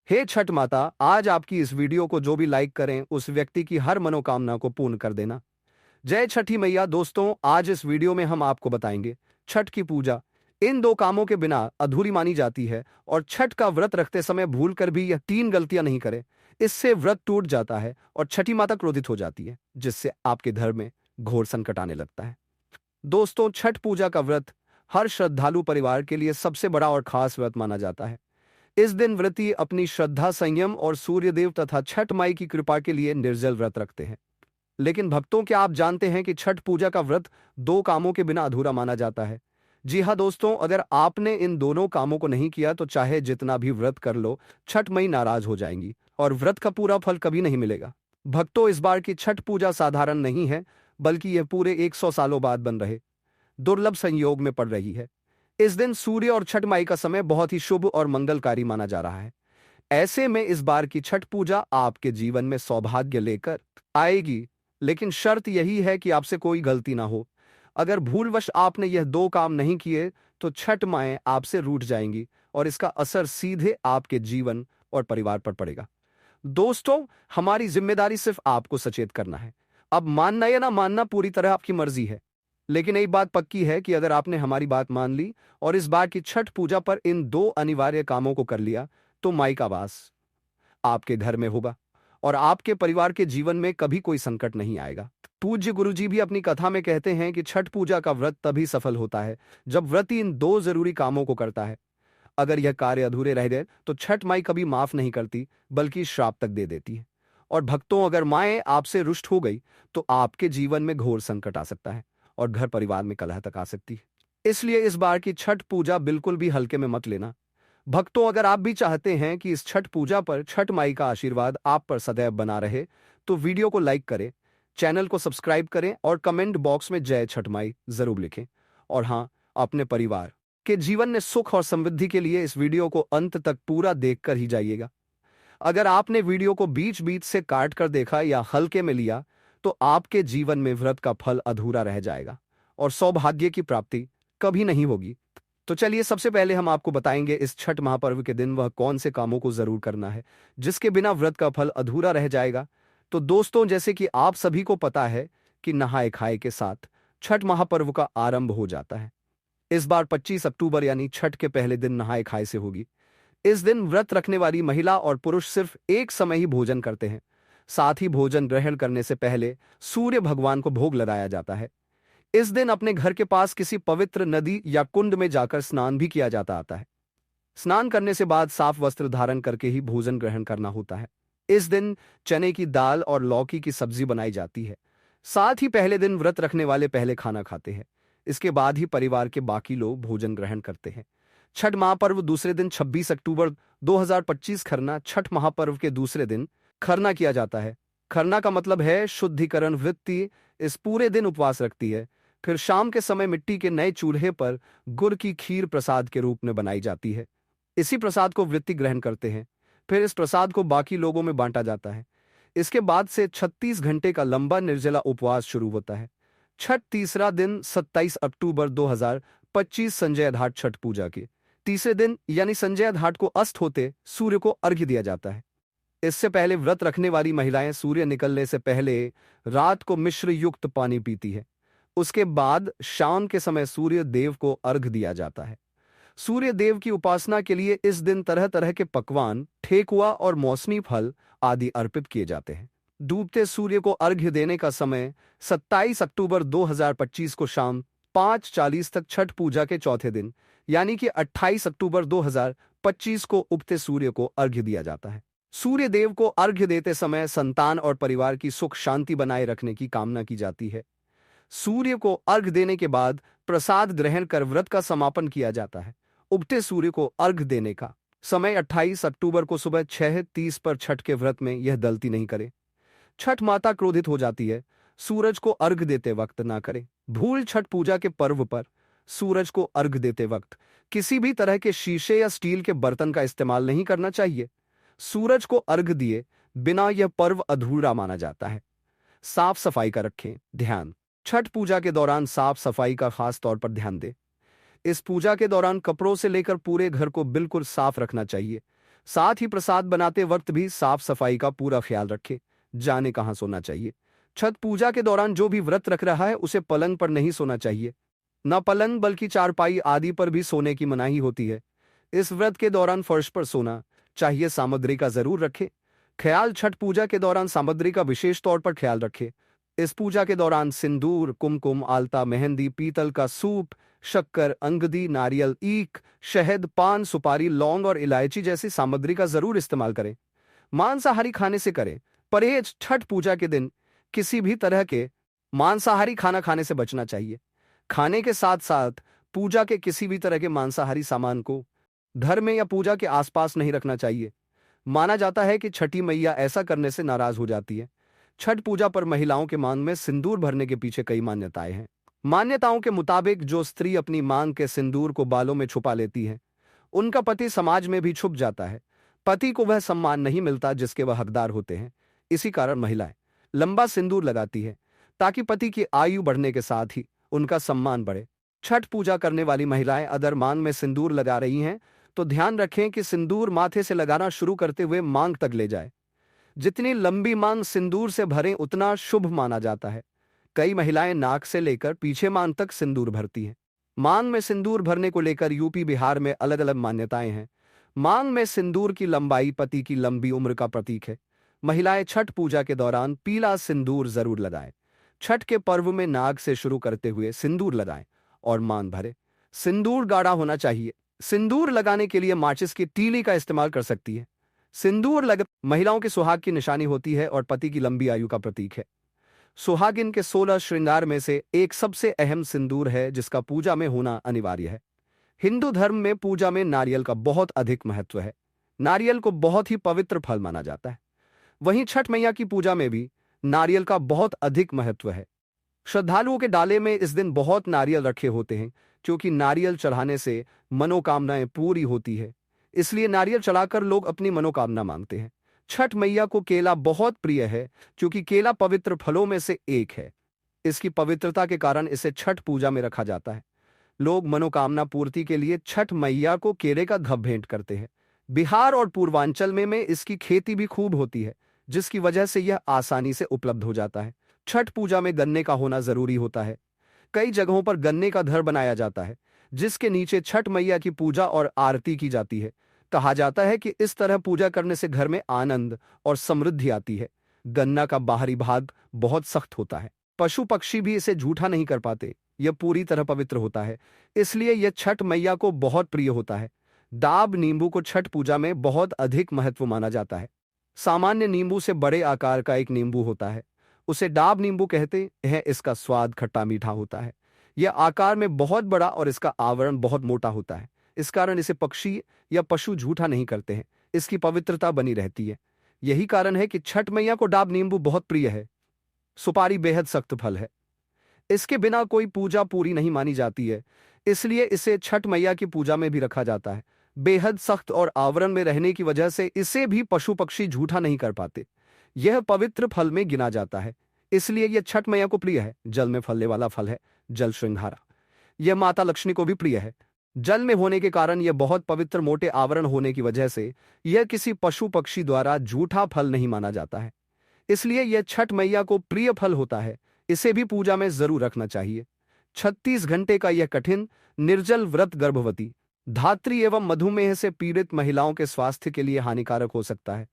हे छठ माता, आज आपकी इस वीडियो को जो भी लाइक करें उस व्यक्ति की हर मनोकामना को पूर्ण कर देना। जय छठी मैया। दोस्तों, आज इस वीडियो में हम आपको बताएंगे छठ की पूजा इन दो कामों के बिना अधूरी मानी जाती है और छठ का व्रत रखते समय भूल कर भी यह तीन गलतियां नहीं करें। इससे व्रत टूट जाता है और छठी माता क्रोधित हो जाती है, जिससे आपके घर में घोर संकट आने लगता है। दोस्तों, छठ पूजा का व्रत हर श्रद्धालु परिवार के लिए सबसे बड़ा और खास व्रत माना जाता है। इस दिन व्रती अपनी श्रद्धा, संयम और सूर्यदेव तथा छठ माई की कृपा के लिए निर्जल व्रत रखते हैं। लेकिन भक्तों, क्या आप जानते हैं कि छठ पूजा का व्रत दो कामों के बिना अधूरा माना जाता है? जी हाँ दोस्तों, अगर आपने इन दोनों कामों को नहीं किया तो चाहे जितना भी व्रत कर लो, छठ मई नाराज हो जाएंगी और व्रत का पूरा फल कभी नहीं मिलेगा। भक्तों, इस बार की छठ पूजा साधारण नहीं है, बल्कि यह पूरे 100 सालों बाद बन रहे दुर्लभ संयोग में पड़ रही है। इस दिन सूर्य और छठ माई का समय बहुत ही शुभ और मंगलकारी माना जा रहा है। ऐसे में इस बार की छठ पूजा आपके जीवन में सौभाग्य लेकर आएगी, लेकिन शर्त यही है कि आपसे कोई गलती ना हो। अगर भूलवश आपने यह दो काम नहीं किए तो छठ माएं आपसे रूठ जाएंगी और इसका असर सीधे आपके जीवन और परिवार पर पड़ेगा। दोस्तों, हमारी जिम्मेदारी सिर्फ आपको सचेत करना है। अब मानना या ना मानना पूरी तरह आपकी मर्जी है, लेकिन एक बात पक्की है कि अगर आपने हमारी बात मान ली और इस बार की छठ पूजा पर इन दो अनिवार्य कामों को कर लिया, तो माई का वास आपके घर में होगा और आपके परिवार के जीवन में कभी कोई संकट नहीं आएगा। पूज्य गुरुजी भी अपनी कथा में कहते हैं कि छठ पूजा का व्रत तभी सफल होता है जब व्रती इन दो जरूरी कामों को करता है। अगर यह कार्य अधूरे रह गए तो छठ माई कभी माफ नहीं करती, बल्कि श्राप तक दे देती है। और भक्तों, अगर माएँ आपसे रुष्ट हो गई तो आपके जीवन में घोर संकट आ सकता है और घर परिवार में कलह तक आ सकती है। इसलिए इस बार की छठ पूजा बिल्कुल भी हल्के में मत लेना। भक्तों, अगर आप भी चाहते हैं कि इस छठ पूजा पर छठ माई का आशीर्वाद आप पर सदैव बना रहे, तो वीडियो को लाइक करें, चैनल को सब्सक्राइब करें और कमेंट बॉक्स में जय छठ माई जरूर लिखें। और हाँ, अपने परिवार के जीवन में सुख और समृद्धि के लिए इस वीडियो को अंत तक पूरा देखकर ही जाइएगा। अगर आपने वीडियो को बीच बीच से काट कर देखा या हल्के में लिया, तो आपके जीवन में व्रत का फल अधूरा रह जाएगा और सौभाग्य की प्राप्ति कभी नहीं होगी। तो चलिए, सबसे पहले हम आपको बताएंगे इस छठ महापर्व के दिन वह कौन से कामों को जरूर करना है जिसके बिना व्रत का फल अधूरा रह जाएगा। तो दोस्तों, जैसे कि आप सभी को पता है कि नहाए खाए के साथ छठ महापर्व का आरंभ हो जाता है। इस बार 25 अक्टूबर यानी छठ के पहले दिन नहाए खाए से होगी। इस दिन व्रत रखने वाली महिला और पुरुष सिर्फ एक समय ही भोजन करते हैं। साथ ही भोजन ग्रहण करने से पहले सूर्य भगवान को भोग लगाया जाता है। इस दिन अपने घर के पास किसी पवित्र नदी या कुंड में जाकर स्नान भी किया जाता आता है। स्नान करने से बाद साफ वस्त्र धारण करके ही भोजन ग्रहण करना होता है। इस दिन चने की दाल और लौकी की सब्जी बनाई जाती है। साथ ही पहले दिन व्रत रखने वाले पहले खाना खाते हैं। इसके बाद ही परिवार के बाकी लोग भोजन ग्रहण करते हैं। छठ महापर्व दूसरे दिन 26 अक्टूबर 2025 खरना। छठ महापर्व के दूसरे दिन खरना किया जाता है। खरना का मतलब है शुद्धिकरण। वृत्ति इस पूरे दिन उपवास रखती है। फिर शाम के समय मिट्टी के नए चूल्हे पर गुड़ की खीर प्रसाद के रूप में बनाई जाती है। इसी प्रसाद को वृत्ति ग्रहण करते हैं। फिर इस प्रसाद को बाकी लोगों में बांटा जाता है। इसके बाद से 36 घंटे का लंबा निर्जला उपवास शुरू होता है। छठ तीसरा दिन 27 अक्टूबर 2025 संजय घाट। छठ पूजा के तीसरे दिन यानी संजय घाट को अस्त होते सूर्य को अर्घ्य दिया जाता है। इससे पहले व्रत रखने वाली महिलाएं सूर्य निकलने से पहले रात को मिश्र युक्त पानी पीती है। उसके बाद शाम के समय सूर्य देव को अर्घ दिया जाता है। सूर्य देव की उपासना के लिए इस दिन तरह तरह के पकवान, ठेकुआ और मौसमी फल आदि अर्पित किए जाते हैं। डूबते सूर्य को अर्घ्य देने का समय 27 अक्टूबर 2025 को शाम 5:40 तक। छठ पूजा के चौथे दिन यानी कि 28 अक्टूबर 2025 को उगते सूर्य को अर्घ्य दिया जाता है। सूर्य देव को अर्घ्य देते समय संतान और परिवार की सुख शांति बनाए रखने की कामना की जाती है। सूर्य को अर्घ देने के बाद प्रसाद ग्रहण कर व्रत का समापन किया जाता है। उगते सूर्य को अर्घ देने का समय 28 अक्टूबर को सुबह 6:30 पर। छठ के व्रत में यह गलती नहीं करें। छठ माता क्रोधित हो जाती है। सूरज को अर्घ देते वक्त ना करें भूल। छठ पूजा के पर्व पर सूरज को अर्घ देते वक्त किसी भी तरह के शीशे या स्टील के बर्तन का इस्तेमाल नहीं करना चाहिए। सूरज को अर्घ दिए बिना यह पर्व अधूरा माना जाता है। साफ सफाई का रखें ध्यान। छठ पूजा के दौरान साफ सफाई का खास तौर पर ध्यान दें। इस पूजा के दौरान कपड़ों से लेकर पूरे घर को बिल्कुल साफ रखना चाहिए। साथ ही प्रसाद बनाते वक्त भी साफ सफाई का पूरा ख्याल रखें। जाने कहाँ सोना चाहिए। छठ पूजा के दौरान जो भी व्रत रख रहा है उसे पलंग पर नहीं सोना चाहिए। न पलंग बल्कि चारपाई आदि पर भी सोने की मनाही होती है। इस व्रत के दौरान फर्श पर सोना चाहिए। सामग्री का जरूर रखें ख्याल। छठ पूजा के दौरान सामग्री का विशेष तौर पर ख्याल रखें। इस पूजा के दौरान सिंदूर, कुमकुम, आलता, मेहंदी, पीतल का सूप, शक्कर, अंगदी, नारियल, ईख, शहद, पान, सुपारी, लौंग और इलायची जैसी सामग्री का जरूर इस्तेमाल करें। मांसाहारी खाने से करें परहेज। छठ पूजा के दिन किसी भी तरह के मांसाहारी खाना खाने से बचना चाहिए। खाने के साथ साथ पूजा के किसी भी तरह के मांसाहारी सामान को घर में या पूजा के आसपास नहीं रखना चाहिए। माना जाता है कि छठी मैया ऐसा करने से नाराज हो जाती है। छठ पूजा पर महिलाओं के मांग में सिंदूर भरने के पीछे कई मान्यताएं हैं। मान्यताओं के मुताबिक जो स्त्री अपनी मांग के सिंदूर को बालों में छुपा लेती है उनका पति समाज में भी छुप जाता है। पति को वह सम्मान नहीं मिलता जिसके वह हकदार होते हैं। इसी कारण महिलाएं लंबा सिंदूर लगाती है ताकि पति की आयु बढ़ने के साथ ही उनका सम्मान बढ़े। छठ पूजा करने वाली महिलाएं अगर मांग में सिंदूर लगा रही हैं तो ध्यान रखें कि सिंदूर माथे से लगाना शुरू करते हुए मांग तक ले जाए। जितनी लंबी मांग सिंदूर से भरें उतना शुभ माना जाता है। कई महिलाएं नाक से लेकर पीछे मांग तक सिंदूर भरती हैं। मांग में सिंदूर भरने को लेकर यूपी बिहार में अलग अलग मान्यताएं हैं। मांग में सिंदूर की लंबाई पति की लंबी उम्र का प्रतीक है। महिलाएं छठ पूजा के दौरान पीला सिंदूर जरूर लगाएं। छठ के पर्व में नाग से शुरू करते हुए सिंदूर लगाएं और मांग भरे। सिंदूर गाढ़ा होना चाहिए। सिंदूर लगाने के लिए माचिस की तीली का इस्तेमाल कर सकती है। सिंदूर महिलाओं के सुहाग की निशानी होती है और पति की लंबी आयु का प्रतीक है। सुहागिन के 16 श्रृंगार में से एक सबसे अहम सिंदूर है जिसका पूजा में होना अनिवार्य है। हिंदू धर्म में पूजा में नारियल का बहुत अधिक महत्व है। नारियल को बहुत ही पवित्र फल माना जाता है। वहीं छठ मैया की पूजा में भी नारियल का बहुत अधिक महत्व है। श्रद्धालुओं के डाले में इस दिन बहुत नारियल रखे होते हैं क्योंकि नारियल चढ़ाने से मनोकामनाएं पूरी होती है। इसलिए नारियल चढ़ाकर लोग अपनी मनोकामना मांगते हैं। छठ मैया को केला बहुत प्रिय है क्योंकि केला पवित्र फलों में से एक है। इसकी पवित्रता के कारण इसे छठ पूजा में रखा जाता है। लोग मनोकामना पूर्ति के लिए छठ मैया को केले का घब भेंट करते हैं। बिहार और पूर्वांचल में इसकी खेती भी खूब होती है जिसकी वजह से यह आसानी से उपलब्ध हो जाता है। छठ पूजा में गन्ने का होना जरूरी होता है। कई जगहों पर गन्ने का धर बनाया जाता है जिसके नीचे छठ मैया की पूजा और आरती की जाती है। कहा जाता है कि इस तरह पूजा करने से घर में आनंद और समृद्धि आती है। गन्ना का बाहरी भाग बहुत सख्त होता है। पशु पक्षी भी इसे झूठा नहीं कर पाते। यह पूरी तरह पवित्र होता है, इसलिए यह छठ मैया को बहुत प्रिय होता है। डाब नींबू को छठ पूजा में बहुत अधिक महत्व माना जाता है। सामान्य नींबू से बड़े आकार का एक नींबू होता है, उसे डाब नींबू कहते हैं। इसका स्वाद खट्टा मीठा होता है। यह आकार में बहुत बड़ा और इसका आवरण बहुत मोटा होता है। इस कारण इसे पक्षी या पशु झूठा नहीं करते हैं। इसकी पवित्रता बनी रहती है। यही कारण है कि छठ मैया को डाब नींबू बहुत प्रिय है। सुपारी बेहद सख्त फल है। इसके बिना कोई पूजा पूरी नहीं मानी जाती है, इसलिए इसे छठ मैया की पूजा में भी रखा जाता है। बेहद सख्त और आवरण में रहने की वजह से इसे भी पशु पक्षी झूठा नहीं कर पाते। यह पवित्र फल में गिना जाता है, इसलिए यह छठ मैया को प्रिय है। जल में फलने वाला फल है जल श्रृंगारा। यह माता लक्ष्मी को भी प्रिय है। जल में होने के कारण यह बहुत पवित्र मोटे आवरण होने की वजह से यह किसी पशु पक्षी द्वारा झूठा फल नहीं माना जाता है, इसलिए यह छठ मैया को प्रिय फल होता है। इसे भी पूजा में जरूर रखना चाहिए। 36 घंटे का यह कठिन निर्जल व्रत गर्भवती, धात्री एवं मधुमेह से पीड़ित महिलाओं के स्वास्थ्य के लिए हानिकारक हो सकता है।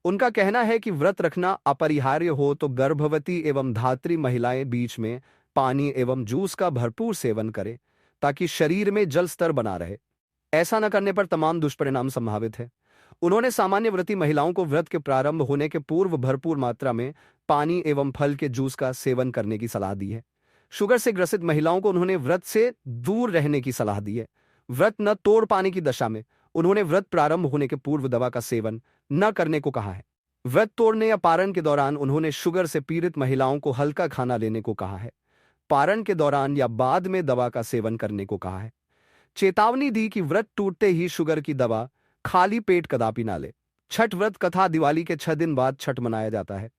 उनका कहना है कि व्रत रखना अपरिहार्य हो तो गर्भवती एवं धात्री महिलाएं बीच में पानी एवं जूस का भरपूर सेवन करें ताकि शरीर में जल स्तर बना रहे। ऐसा न करने पर तमाम दुष्परिणाम संभावित है। उन्होंने सामान्य व्रती महिलाओं को व्रत के प्रारंभ होने के पूर्व भरपूर मात्रा में पानी एवं फल के जूस का सेवन करने की सलाह दी है। शुगर से ग्रसित महिलाओं को उन्होंने व्रत से दूर रहने की सलाह दी है। व्रत न तोड़ पाने की दशा में उन्होंने व्रत प्रारंभ होने के पूर्व दवा का सेवन न करने को कहा है। व्रत तोड़ने या पारण के दौरान उन्होंने शुगर से पीड़ित महिलाओं को हल्का खाना लेने को कहा है। पारण के दौरान या बाद में दवा का सेवन करने को कहा है। चेतावनी दी कि व्रत टूटते ही शुगर की दवा खाली पेट कदापि ना ले। छठ व्रत कथा दिवाली के 6 दिन बाद छठ मनाया जाता है।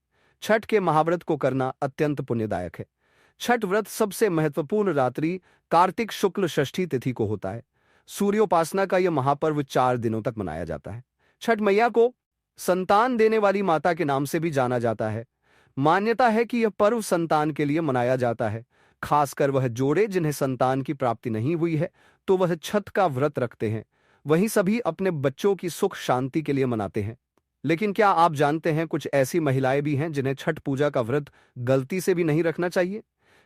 छठ के महाव्रत को करना अत्यंत पुण्यदायक है। छठ व्रत सबसे महत्वपूर्ण रात्रि कार्तिक शुक्ल षष्ठी तिथि को होता है। सूर्योपासना का यह महापर्व 4 दिनों तक मनाया जाता है। छठ मैया को संतान देने वाली माता के नाम से भी जाना जाता है। मान्यता है कि यह पर्व संतान के लिए मनाया जाता है, खासकर वह जोड़े जिन्हें संतान की प्राप्ति नहीं हुई है तो वह छठ का व्रत रखते हैं। वहीं सभी अपने बच्चों की सुख शांति के लिए मनाते हैं। लेकिन क्या आप जानते हैं कुछ ऐसी महिलाएं भी हैं जिन्हें छठ पूजा का व्रत गलती से भी नहीं रखना चाहिए?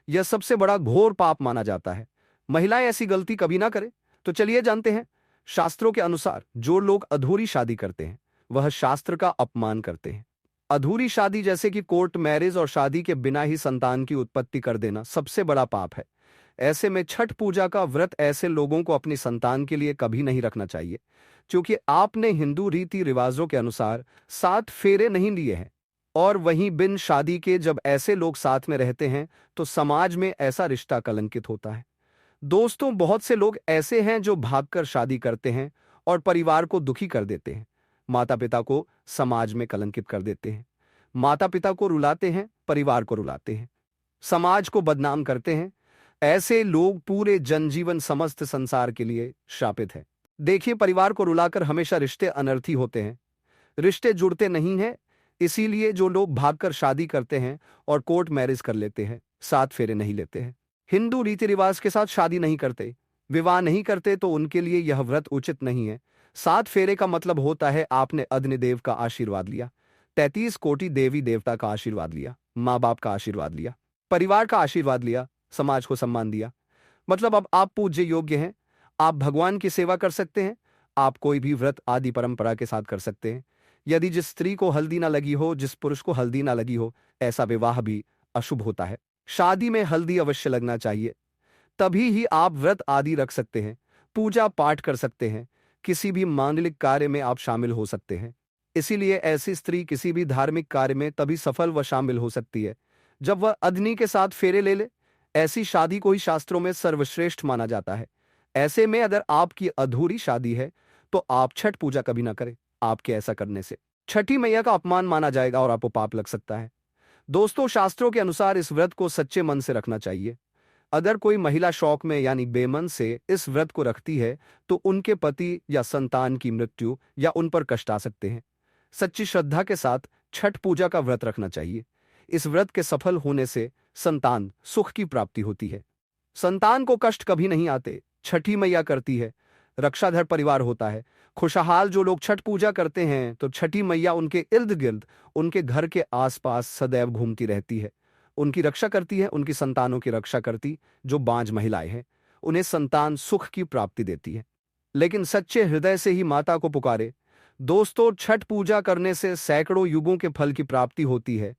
यह सबसे बड़ा घोर पाप माना जाता है। महिलाएं ऐसी गलती कभी ना करें। तो चलिए जानते हैं। शास्त्रों के अनुसार जो लोग अधूरी शादी करते हैं वह शास्त्र का अपमान करते हैं। अधूरी शादी जैसे कि कोर्ट मैरिज और शादी के बिना ही संतान की उत्पत्ति कर देना सबसे बड़ा पाप है। ऐसे में छठ पूजा का व्रत ऐसे लोगों को अपनी संतान के लिए कभी नहीं रखना चाहिए, क्योंकि आपने हिंदू रीति रिवाजों के अनुसार 7 फेरे नहीं लिए हैं। और वहीं बिन शादी के जब ऐसे लोग साथ में रहते हैं तो समाज में ऐसा रिश्ता कलंकित होता है। दोस्तों, बहुत से लोग ऐसे हैं जो भागकर शादी करते हैं और परिवार को दुखी कर देते हैं। माता पिता को समाज में कलंकित कर देते हैं। माता पिता को रुलाते हैं, परिवार को रुलाते हैं, समाज को बदनाम करते हैं। ऐसे लोग पूरे जनजीवन समस्त संसार के लिए शापित है। देखिए, परिवार को रुलाकर हमेशा रिश्ते अनर्थी होते हैं, रिश्ते जुड़ते नहीं हैं। इसीलिए जो लोग भागकर शादी करते हैं और कोर्ट मैरिज कर लेते हैं, 7 फेरे नहीं लेते हैं, हिंदू रीति रिवाज के साथ शादी नहीं करते, विवाह नहीं करते, तो उनके लिए यह व्रत उचित नहीं है। 7 फेरे का मतलब होता है आपने अग्निदेव का आशीर्वाद लिया, 33 कोटि देवी देवता का आशीर्वाद लिया, माँ बाप का आशीर्वाद लिया, परिवार का आशीर्वाद लिया, समाज को सम्मान दिया। मतलब अब आप पूज्य योग्य हैं, आप भगवान की सेवा कर सकते हैं, आप कोई भी व्रत आदि परंपरा के साथ कर सकते हैं। यदि जिस स्त्री को हल्दी ना लगी हो, जिस पुरुष को हल्दी ना लगी हो, ऐसा विवाह भी अशुभ होता है। शादी में हल्दी अवश्य लगना चाहिए, तभी ही आप व्रत आदि रख सकते हैं, पूजा पाठ कर सकते हैं, किसी भी मांगलिक कार्य में आप शामिल हो सकते हैं। इसीलिए ऐसी स्त्री किसी भी धार्मिक कार्य में तभी सफल व शामिल हो सकती है जब वह अग्नि के साथ फेरे ले ले। ऐसी शादी को ही शास्त्रों में सर्वश्रेष्ठ माना जाता है। ऐसे में अगर आपकी अधूरी शादी है तो आप छठ पूजा कभी ना करें। आपके ऐसा करने से छठी मैया का अपमान माना जाएगा और आपको पाप लग सकता है। दोस्तों, शास्त्रों के अनुसार इस व्रत को सच्चे मन से रखना चाहिए। अगर कोई महिला शौक में यानी बेमन से इस व्रत को रखती है तो उनके पति या संतान की मृत्यु या उन पर कष्ट आ सकते हैं। सच्ची श्रद्धा के साथ छठ पूजा का व्रत रखना चाहिए। इस व्रत के सफल होने से संतान सुख की प्राप्ति होती है। संतान को कष्ट कभी नहीं आते, छठी मैया करती है। रक्षाधर परिवार होता है। खुशहाल जो लोग छठ पूजा करते हैं तो छठी मैया उनके इर्द गिर्द, उनके घर के आसपास सदैव घूमती रहती है, उनकी रक्षा करती है, उनकी संतानों की रक्षा करती। जो बांझ महिलाएं हैं उन्हें संतान सुख की प्राप्ति देती है, लेकिन सच्चे हृदय से ही माता को पुकारे। दोस्तों, छठ पूजा करने से सैकड़ों युगों के फल की प्राप्ति होती है।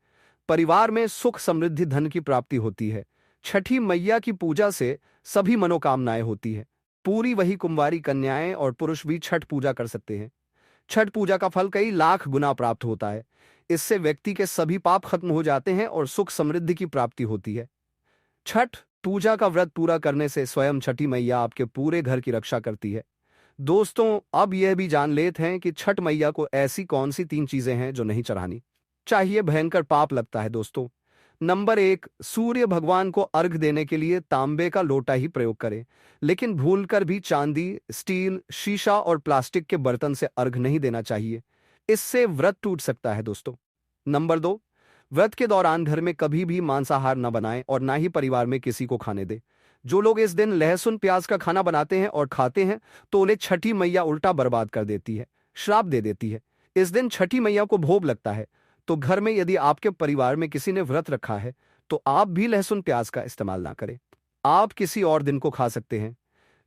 परिवार में सुख समृद्धि धन की प्राप्ति होती है। छठी मैया की पूजा से सभी मनोकामनाएं होती है। पूरी वही कुंवारी कन्याएं और पुरुष भी छठ पूजा कर सकते हैं। छठ पूजा का फल कई लाख गुना प्राप्त होता है। इससे व्यक्ति के सभी पाप खत्म हो जाते हैं और सुख समृद्धि की प्राप्ति होती है। छठ पूजा का व्रत पूरा करने से स्वयं छठी मैया आपके पूरे घर की रक्षा करती है। दोस्तों, अब यह भी जान लेते हैं कि छठ मैया को ऐसी कौन सी 3 चीजें हैं जो नहीं चढ़ानी चाहिए, भयंकर पाप लगता है। दोस्तों, नंबर 1, सूर्य भगवान को अर्घ देने के लिए तांबे का लोटा ही प्रयोग करें, लेकिन भूलकर भी चांदी, स्टील, शीशा और प्लास्टिक के बर्तन से अर्घ नहीं देना चाहिए। इससे व्रत टूट सकता है। दोस्तों, नंबर 2, व्रत के दौरान घर में कभी भी मांसाहार न बनाएं और ना ही परिवार में किसी को खाने दें। जो लोग इस दिन लहसुन प्याज का खाना बनाते हैं और खाते हैं तो उन्हें छठी मैया उल्टा बर्बाद कर देती है, श्राप दे देती है। इस दिन छठी मैया को भोग लगता है, तो घर में यदि आपके परिवार में किसी ने व्रत रखा है तो आप भी लहसुन प्याज का इस्तेमाल ना करें। आप किसी और दिन को खा सकते हैं,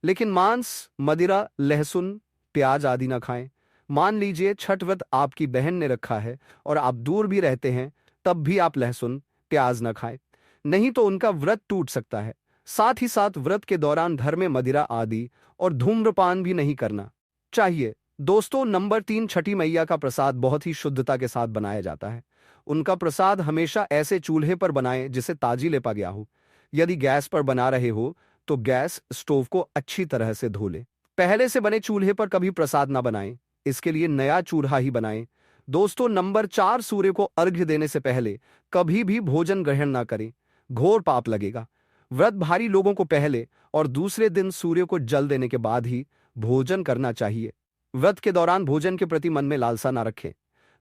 लेकिन मांस, मदिरा, लहसुन, प्याज आदि ना खाएं। मान लीजिए छठ व्रत आपकी बहन ने रखा है और आप दूर भी रहते हैं, तब भी आप लहसुन प्याज न खाएं, नहीं तो उनका व्रत टूट सकता है। साथ ही साथ व्रत के दौरान घर में मदिरा आदि और धूम्रपान भी नहीं करना चाहिए। दोस्तों, नंबर 3, छठी मैया का प्रसाद बहुत ही शुद्धता के साथ बनाया जाता है। उनका प्रसाद हमेशा ऐसे चूल्हे पर बनाएं जिसे ताजी लेपा गया हो। यदि गैस पर बना रहे हो तो गैस स्टोव को अच्छी तरह से धो लें। पहले से बने चूल्हे पर कभी प्रसाद ना बनाएं, इसके लिए नया चूल्हा ही बनाएं। दोस्तों, नंबर 4, सूर्य को अर्घ्य देने से पहले कभी भी भोजन ग्रहण ना करें, घोर पाप लगेगा। व्रत भारी लोगों को पहले और दूसरे दिन सूर्य को जल देने के बाद ही भोजन करना चाहिए। व्रत के दौरान भोजन के प्रति मन में लालसा ना रखें।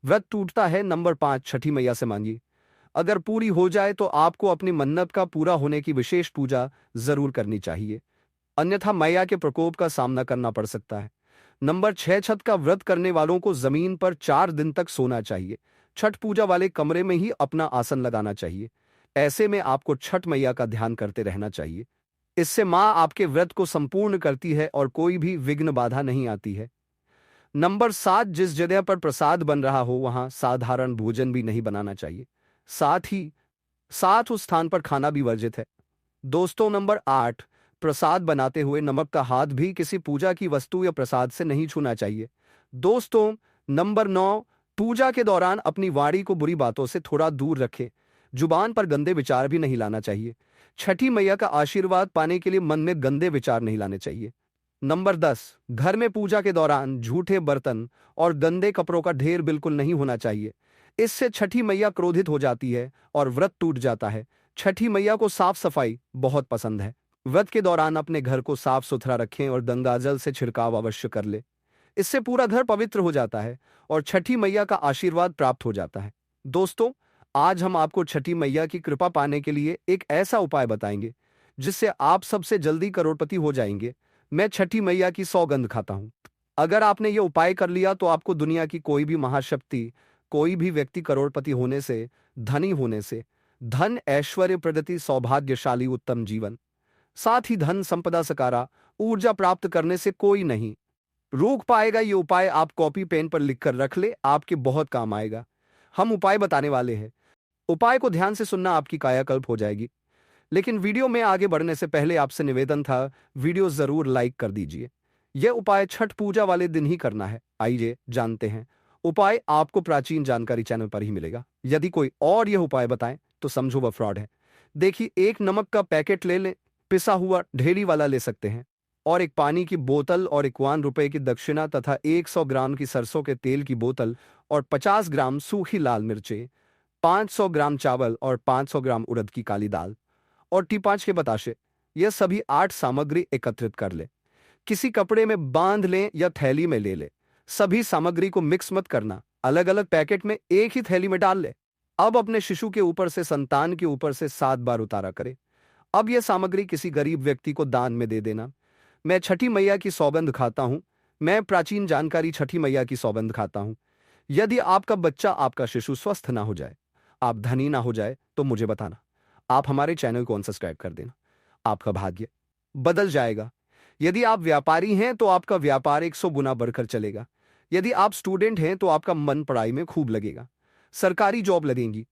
व्रत टूटता है। नंबर 5, छठी मैया से मांगिए। अगर पूरी हो जाए तो आपको अपनी मन्नत का पूरा होने की विशेष पूजा जरूर करनी चाहिए, अन्यथा मैया के प्रकोप का सामना करना पड़ सकता है। नंबर 6, छठ का व्रत करने वालों को जमीन पर 4 दिन तक सोना चाहिए। छठ पूजा वाले कमरे में ही अपना आसन लगाना चाहिए। ऐसे में आपको छठ मैया का ध्यान करते रहना चाहिए। इससे माँ आपके व्रत को संपूर्ण करती है और कोई भी विघ्न बाधा नहीं आती है। नंबर 7, जिस जगह पर प्रसाद बन रहा हो वहां साधारण भोजन भी नहीं बनाना चाहिए। साथ उस स्थान पर खाना भी वर्जित है। दोस्तों, नंबर 8, प्रसाद बनाते हुए नमक का हाथ भी किसी पूजा की वस्तु या प्रसाद से नहीं छूना चाहिए। दोस्तों, नंबर 9, पूजा के दौरान अपनी वाणी को बुरी बातों से थोड़ा दूर रखें। जुबान पर गंदे विचार भी नहीं लाना चाहिए। छठी मैया का आशीर्वाद पाने के लिए मन में गंदे विचार नहीं लाने चाहिए। नंबर 10, घर में पूजा के दौरान झूठे बर्तन और गंदे कपड़ों का ढेर बिल्कुल नहीं होना चाहिए। इससे छठी मैया क्रोधित हो जाती है और व्रत टूट जाता है। छठी मैया को साफ सफाई बहुत पसंद है। व्रत के दौरान अपने घर को साफ सुथरा रखें और गंगाजल से छिड़काव अवश्य कर ले। इससे पूरा घर पवित्र हो जाता है और छठी मैया का आशीर्वाद प्राप्त हो जाता है। दोस्तों, आज हम आपको छठी मैया की कृपा पाने के लिए एक ऐसा उपाय बताएंगे जिससे आप सबसे जल्दी करोड़पति हो जाएंगे। मैं छठी मैया की सौगंध खाता हूं, अगर आपने ये उपाय कर लिया तो आपको दुनिया की कोई भी महाशक्ति, कोई भी व्यक्ति करोड़पति होने से, धनी होने से, धन ऐश्वर्य प्रगति, सौभाग्यशाली उत्तम जीवन, साथ ही धन संपदा सकारा ऊर्जा प्राप्त करने से कोई नहीं रोक पाएगा। ये उपाय आप कॉपी पेन पर लिखकर रख ले, आपके बहुत काम आएगा। हम उपाय बताने वाले हैं, उपाय को ध्यान से सुनना, आपकी कायाकल्प हो जाएगी। लेकिन वीडियो में आगे बढ़ने से पहले आपसे निवेदन था, वीडियो जरूर लाइक कर दीजिए। यह उपाय छठ पूजा वाले दिन ही करना है। आइए जानते हैं उपाय। आपको प्राचीन जानकारी चैनल पर ही मिलेगा। यदि कोई और यह उपाय बताए तो समझो वह फ्रॉड है। देखिए, एक नमक का पैकेट ले लें, पिसा हुआ ढेरी वाला ले सकते हैं, और एक पानी की बोतल और 51 रुपए की दक्षिणा तथा 100 ग्राम की सरसों के तेल की बोतल और 50 ग्राम सूखी लाल मिर्चें, 500 ग्राम चावल और 500 ग्राम उड़द की काली दाल और टी5 के बताशे। यह सभी 8 सामग्री एकत्रित कर ले, किसी कपड़े में बांध लें या थैली में ले ले। सभी सामग्री को मिक्स मत करना, अलग अलग पैकेट में एक ही थैली में डाल ले। अब अपने शिशु के ऊपर से, संतान के ऊपर से 7 बार उतारा करे। अब यह सामग्री किसी गरीब व्यक्ति को दान में दे देना। मैं छठी मैया की सौगंध खाता हूं, मैं प्राचीन जानकारी छठी मैया की सौगंध खाता हूं। यदि आपका बच्चा, आपका शिशु स्वस्थ ना हो जाए, आप धनी ना हो जाए तो मुझे बताना। आप हमारे चैनल को अनसब्सक्राइब कर देना, आपका भाग्य बदल जाएगा। यदि आप व्यापारी हैं तो आपका व्यापार 100 गुना बढ़कर चलेगा। यदि आप स्टूडेंट हैं तो आपका मन पढ़ाई में खूब लगेगा। सरकारी जॉब लगेगी,